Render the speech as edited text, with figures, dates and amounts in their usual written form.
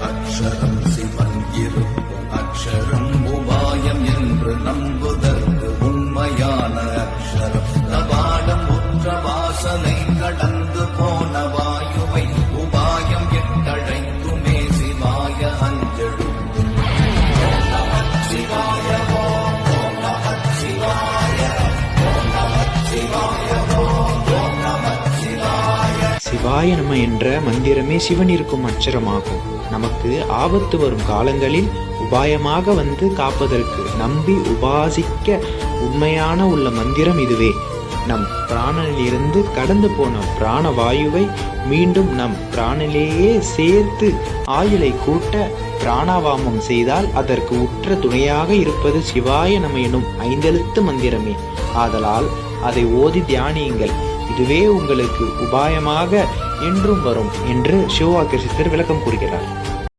அக்ஷரம் சிவன் இருக்கும் அக்ஷரம் உபாயம் என்று நம்புதற்கு உண்மையான அக்ஷரம். கபாலம் உற்ற வாசலை கடந்து போன வாயுவை உபாயம் எட்டழைத்துமே சிவாய அஞ்செழுத்து. சிவாய சிவாய நம என்ற மந்திரமே சிவன் இருக்கும் அட்சரமாகும். நமக்கு ஆபத்து வரும் காலங்களில் உபாயமாக வந்து காப்பதற்கு நம்பி உபாசிக்க உண்மையான உள்ள மந்திரம் இதுவே. நம் பிராணனிலிருந்து கடந்து போன பிராணவாயுவை மீண்டும் நம் பிராணிலேயே சேர்த்து ஆயுளை கூட்ட பிராணாவாமம் செய்தால் அதற்கு உற்ற துணையாக இருப்பது சிவாய நம எனும் 5 எழுத்து மந்திரமே. ஆதலால் அதை ஓதி தியானியுங்கள். இதுவே உங்களுக்கு உபாயமாக என்றும் வரும் என்று சிவவாக்கிய சித்தர் விளக்கம் கூறுகிறார்.